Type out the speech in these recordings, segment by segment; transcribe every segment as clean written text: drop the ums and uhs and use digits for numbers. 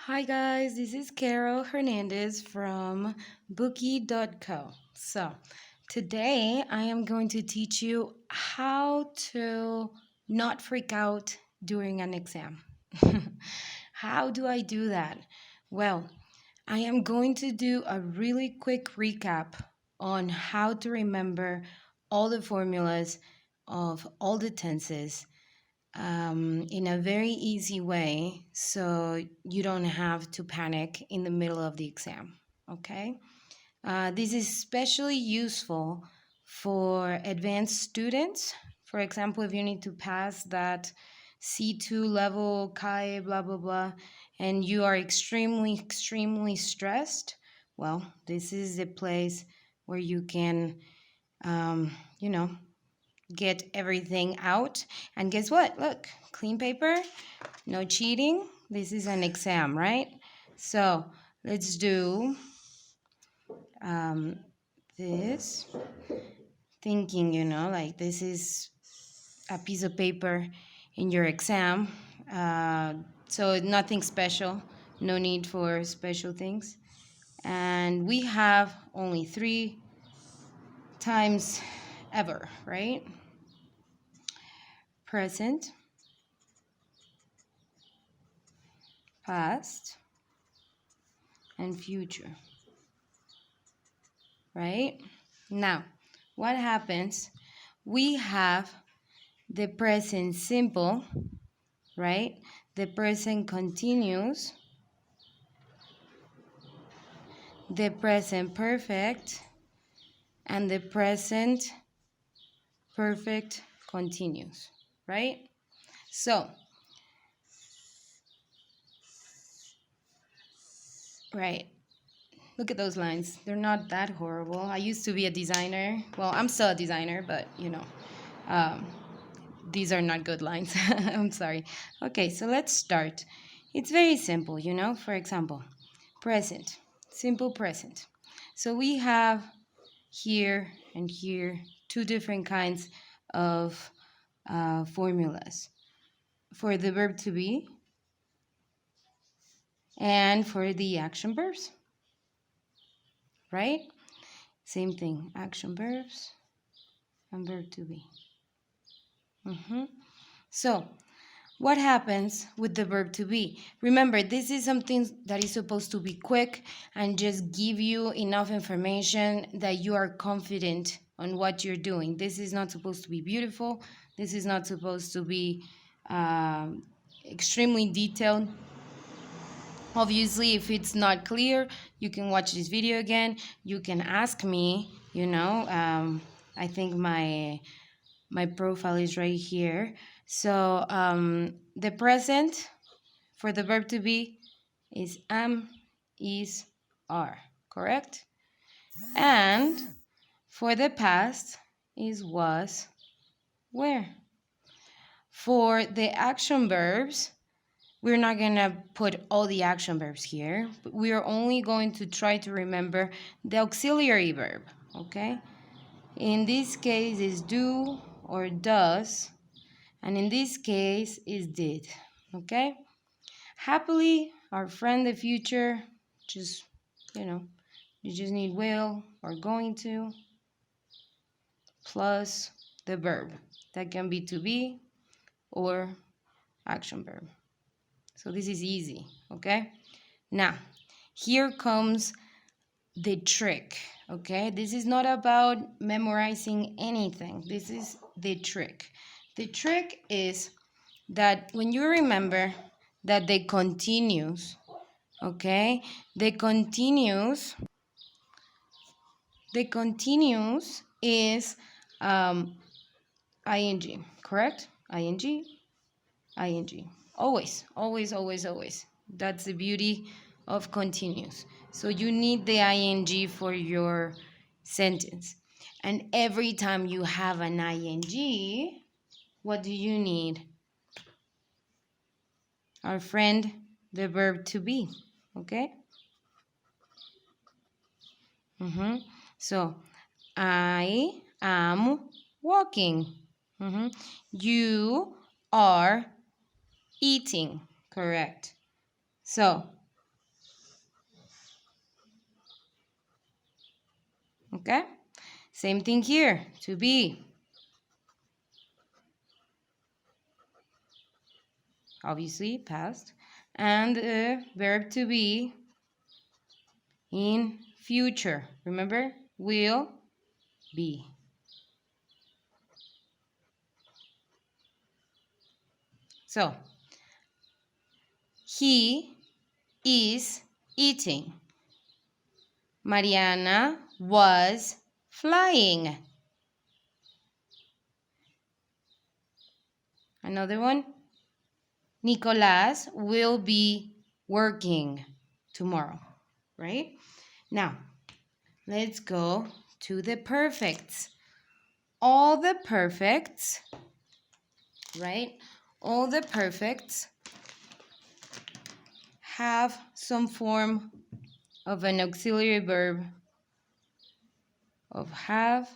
Hi guys, this is Carol Hernandez from Bookii.co. So, today I am going to teach you how to not freak out during an exam. How do I do that? Well, I am going to do a really quick recap on how to remember all the formulas of all the tenses in a very easy way so you don't have to panic in the middle of the exam. Okay? This is especially useful for advanced students. For example, if you need to pass that C2 level, Kai, blah, blah, blah, and you are extremely stressed, well, this is the place where you can, um, you know, get everything out. And guess what? Look, clean paper, no cheating. This is an exam, right? So let's do this. Thinking, like this is a piece of paper in your exam. So nothing special, no need for special things. And we have only 3 times ever, right? Present, past, and future, right? Now, what happens? We have the present simple, right? The present continuous, the present perfect, and the present perfect continuous, right? So, right. Look at those lines. They're not that horrible. I used to be a designer. Well, I'm still a designer, but um, these are not good lines. I'm sorry. Okay, so let's start. It's very simple, For example, present, simple present. So we have here and here 2 different kinds of formulas for the verb to be and for the action verbs, right? Same thing, action verbs and verb to be. So, what happens with the verb to be? Remember, this is something that is supposed to be quick and just give you enough information that you are confident on what you're doing. This is not supposed to be beautiful. This is not supposed to be extremely detailed. Obviously, if it's not clear, you can watch this video again. You can ask me, I think my profile is right here. So the present for the verb to be is am, is, are, correct? And for the past is was, were. For the action verbs, we're not going to put all the action verbs here. We are only going to try to remember the auxiliary verb, okay? In this case is do or does, and in this case is did, okay? Happily, our friend the future, just, you just need will or going to plus the verb. That can be to be or action verb. So this is easy, okay? Now, here comes the trick, okay? This is not about memorizing anything. This is the trick. The trick is that when you remember that the continuous, okay? The continuous is ing, correct? Ing. Always, always, always, always. That's the beauty of continuous. So you need the ing for your sentence. And every time you have an ing, what do you need? Our friend, the verb to be, okay? So, I am walking. You are eating, correct? So, Okay? Same thing here, to be. Obviously, past. And the verb to be in future. Remember? Will be. So, he is eating. Mariana was flying. Another one. Nicolas will be working tomorrow, right? Now, let's go to the perfects. All the perfects, right? All the perfects have some form of an auxiliary verb of have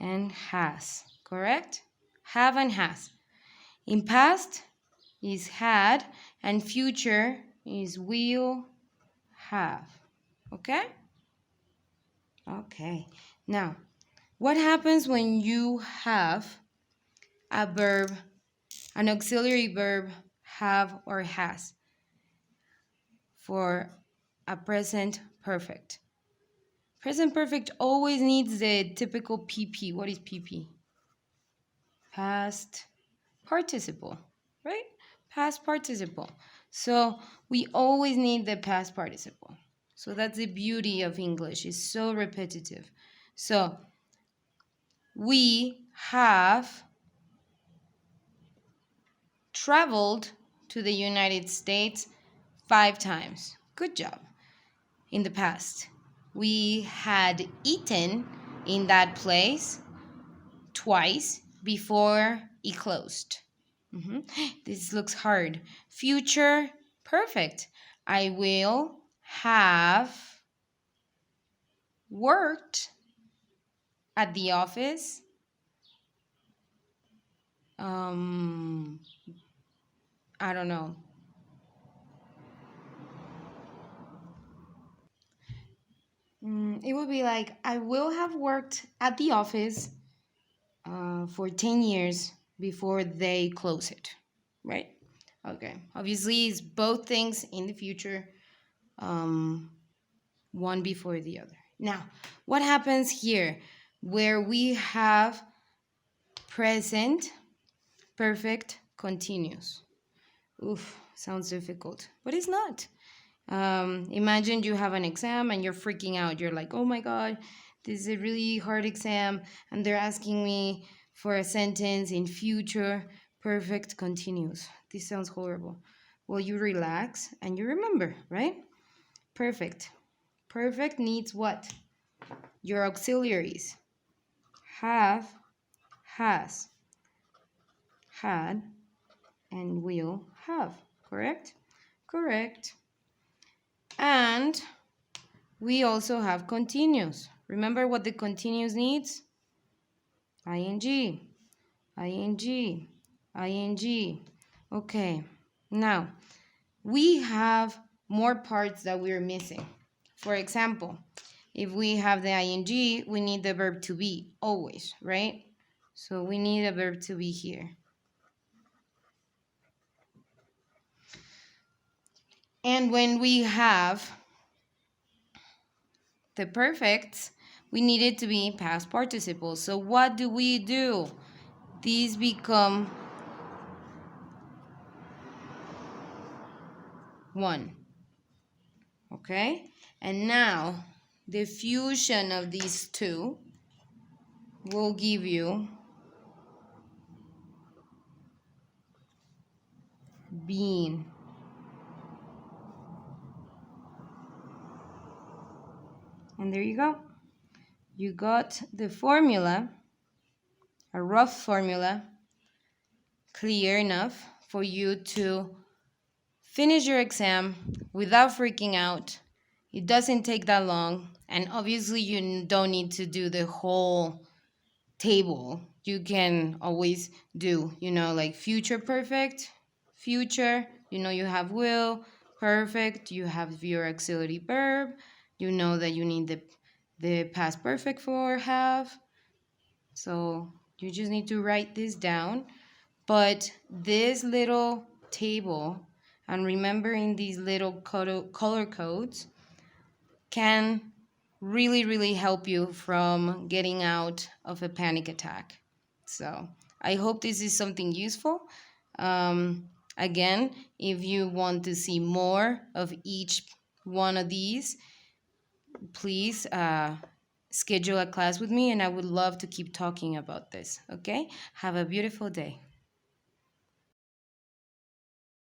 and has, correct? Have and has. In past is had and future is will have, okay? Okay, now what happens when you have a verb, an auxiliary verb, have or has for a present perfect? Present perfect always needs the typical PP. What is PP? Past participle, right? Past participle. So we always need the past participle. So that's the beauty of English. It's so repetitive. So we have traveled to the United States 5 times. Good job. In the past, we had eaten in that place twice before it closed. This looks hard. Future perfect. I will have worked at the office I don't know. It would be like, I will have worked at the office for 10 years before they close it, right? Okay. Obviously, it's both things in the future, one before the other. Now, what happens here where we have present perfect continuous? Oof, sounds difficult, but it's not. Imagine you have an exam and you're freaking out. You're like, oh my God, this is a really hard exam, and they're asking me for a sentence in future perfect continuous. This sounds horrible. Well, you relax and you remember, right? Perfect. Perfect needs what? Your auxiliaries. Have, has, had, and will have. Correct? Correct. And we also have continuous. Remember what the continuous needs? ing, ing, ing. Okay, now we have more parts that we're missing. For example, if we have the ing, we need the verb to be always, right? So we need a verb to be here. And when we have the perfects, we need it to be past participles. So what do? These become one. Okay? And now the fusion of these two will give you being. And there you go. You got the formula, a rough formula, clear enough for you to finish your exam without freaking out. It doesn't take that long. And obviously you don't need to do the whole table. You can always do, like future perfect, future, you have will, perfect, you have your auxiliary verb, you know that you need the past perfect for have. So you just need to write this down. But this little table and remembering these little color codes can really, really help you from getting out of a panic attack. So I hope this is something useful. Again, if you want to see more of each one of these, please schedule a class with me, and I would love to keep talking about this. Okay? Have a beautiful day.